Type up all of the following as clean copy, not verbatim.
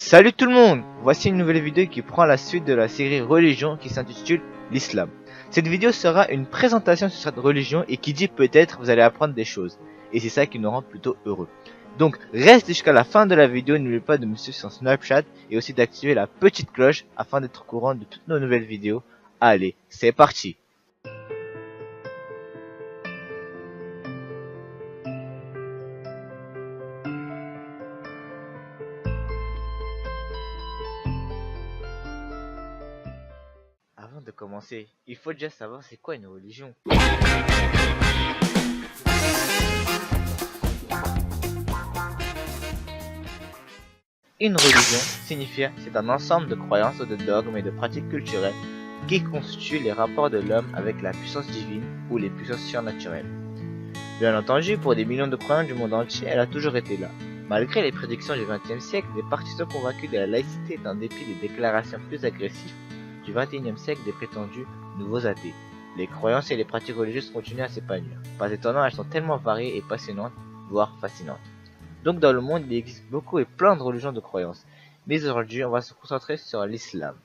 Salut tout le monde! Voici une nouvelle vidéo qui prend la suite de la série Religion qui s'intitule l'Islam. Cette vidéo sera une présentation sur cette religion et qui dit peut-être vous allez apprendre des choses. Et c'est ça qui nous rend plutôt heureux. Donc reste jusqu'à la fin de la vidéo, n'oubliez pas de me suivre sur Snapchat et aussi d'activer la petite cloche afin d'être au courant de toutes nos nouvelles vidéos. Allez, c'est parti! Avant de commencer, il faut déjà savoir c'est quoi une religion. Une religion signifie c'est un ensemble de croyances, de dogmes et de pratiques culturelles qui constituent les rapports de l'homme avec la puissance divine ou les puissances surnaturelles. Bien entendu, pour des millions de croyants du monde entier, elle a toujours été là. Malgré les prédictions du XXe siècle, les partisans convaincus de la laïcité est en dépit des déclarations plus agressives du XXIe siècle des prétendus nouveaux athées. Les croyances et les pratiques religieuses continuent à s'épanouir. Pas étonnant, elles sont tellement variées et passionnantes, voire fascinantes. Donc dans le monde, il existe beaucoup et plein de religions de croyances. Mais aujourd'hui, on va se concentrer sur l'islam.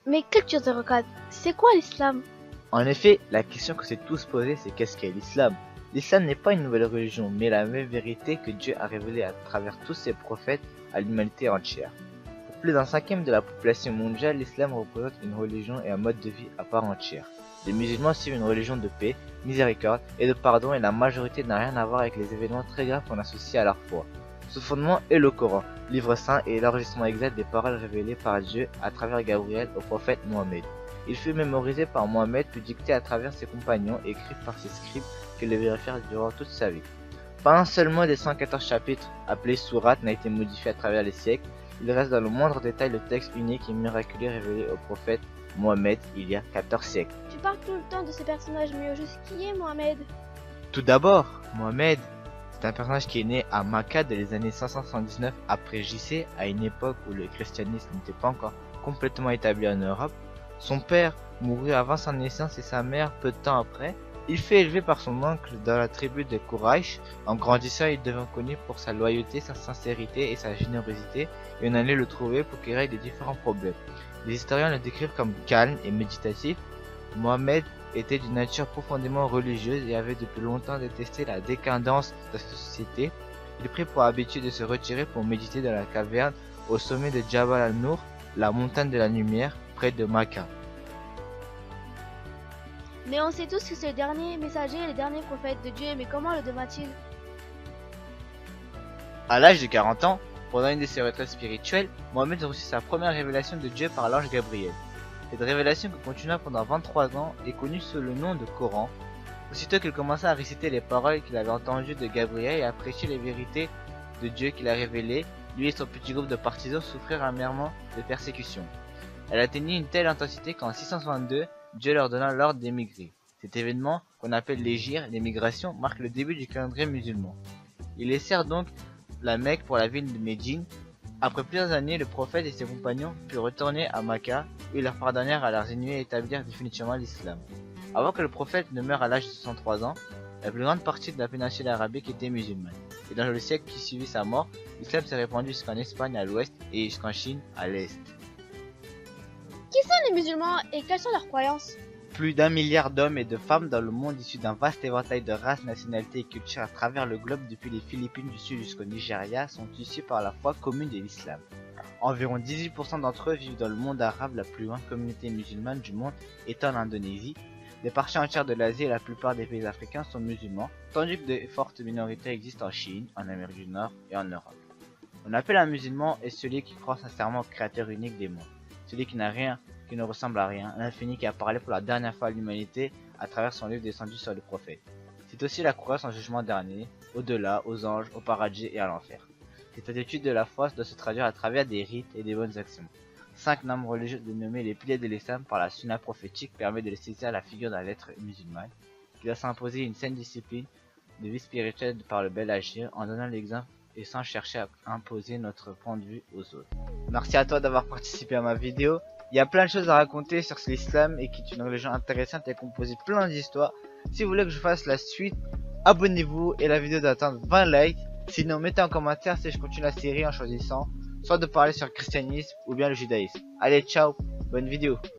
Mais culture de regarde, c'est quoi l'islam? En effet, la question que s'est tous posée, c'est qu'est-ce qu'est l'islam? L'islam n'est pas une nouvelle religion, mais la même vérité que Dieu a révélée à travers tous ses prophètes à l'humanité entière. Pour plus d'un cinquième de la population mondiale, l'islam représente une religion et un mode de vie à part entière. Les musulmans suivent une religion de paix, miséricorde et de pardon et la majorité n'a rien à voir avec les événements très graves qu'on associe à leur foi. Ce fondement est le Coran, livre saint et l'enregistrement exact des paroles révélées par Dieu à travers Gabriel au prophète Mohammed. Il fut mémorisé par Mohammed puis dicté à travers ses compagnons et écrit par ses scribes qu'il devait faire durant toute sa vie. Pas un seul mot des 114 chapitres appelés sourates n'a été modifié à travers les siècles. Il reste dans le moindre détail le texte unique et miraculeux révélé au prophète Mohammed il y a 14 siècles. Tu parles tout le temps de ce personnage, mais au juste qui est Mohamed? Tout d'abord, Mohammed, c'est un personnage qui est né à Makkah dans les années 579 après JC, à une époque où le christianisme n'était pas encore complètement établi en Europe. Son père mourut avant sa naissance et sa mère peu de temps après. Il fut élevé par son oncle dans la tribu de Quraysh. En grandissant, il devint connu pour sa loyauté, sa sincérité et sa générosité, et on allait le trouver pour qu'il règle des différents problèmes. Les historiens le décrivent comme calme et méditatif. Mohammed était d'une nature profondément religieuse et avait depuis longtemps détesté la décadence de sa société. Il prit pour habitude de se retirer pour méditer dans la caverne au sommet de Jabal al-Nour, la montagne de la lumière, près de Makkah. Mais on sait tous que c'est le dernier messager et le dernier prophète de Dieu, mais comment le devint-il? À l'âge de 40 ans, pendant une de ses retraites spirituelles, Mohammed reçut sa première révélation de Dieu par l'ange Gabriel. Cette révélation qui continua pendant 23 ans est connue sous le nom de Coran. Aussitôt qu'il commença à réciter les paroles qu'il avait entendues de Gabriel et à prêcher les vérités de Dieu qu'il a révélées, lui et son petit groupe de partisans souffrirent amèrement de persécutions. Elle atteignit une telle intensité qu'en 662, Dieu leur donna l'ordre d'émigrer. Cet événement, qu'on appelle l'hégire, l'émigration, marque le début du calendrier musulman. Ils laissèrent donc la Mecque pour la ville de Médine. Après plusieurs années, le prophète et ses compagnons purent retourner à Makkah, où ils leur pardonnèrent à leurs ennemis et établirent définitivement l'islam. Avant que le prophète ne meure à l'âge de 63 ans, la plus grande partie de la péninsule arabique était musulmane. Et dans le siècle qui suivit sa mort, l'islam s'est répandu jusqu'en Espagne à l'ouest et jusqu'en Chine à l'est. Qui sont les musulmans et quelles sont leurs croyances? Plus d'1 milliard d'hommes et de femmes dans le monde issus d'un vaste éventail de races, nationalités et cultures à travers le globe depuis les Philippines du Sud jusqu'au Nigeria sont issus par la foi commune de l'islam. Environ 18% d'entre eux vivent dans le monde arabe, la plus grande communauté musulmane du monde étant l'Indonésie. Des parties entières de l'Asie et la plupart des pays africains sont musulmans, tandis que de fortes minorités existent en Chine, en Amérique du Nord et en Europe. On appelle un musulman est celui qui croit sincèrement au créateur unique des mondes, celui qui n'a rien, qui ne ressemble à rien, l'infini qui a parlé pour la dernière fois à l'humanité à travers son livre descendu sur le prophète. C'est aussi la croyance en jugement dernier, au-delà, aux anges, au paradis et à l'enfer. Cette attitude de la foi doit se traduire à travers des rites et des bonnes actions. 5 noms religieux dénommés les piliers de l'islam par la sunna prophétique permet de saisir la figure d'un être musulman, qui doit s'imposer une saine discipline de vie spirituelle par le bel agir en donnant l'exemple et sans chercher à imposer notre point de vue aux autres. Merci à toi d'avoir participé à ma vidéo. Il y a plein de choses à raconter sur l'islam et qui est une religion intéressante et composée de plein d'histoires. Si vous voulez que je fasse la suite, abonnez-vous et la vidéo doit atteindre 20 likes. Sinon, mettez en commentaire si je continue la série en choisissant soit de parler sur le christianisme ou bien le judaïsme. Allez, ciao, bonne vidéo.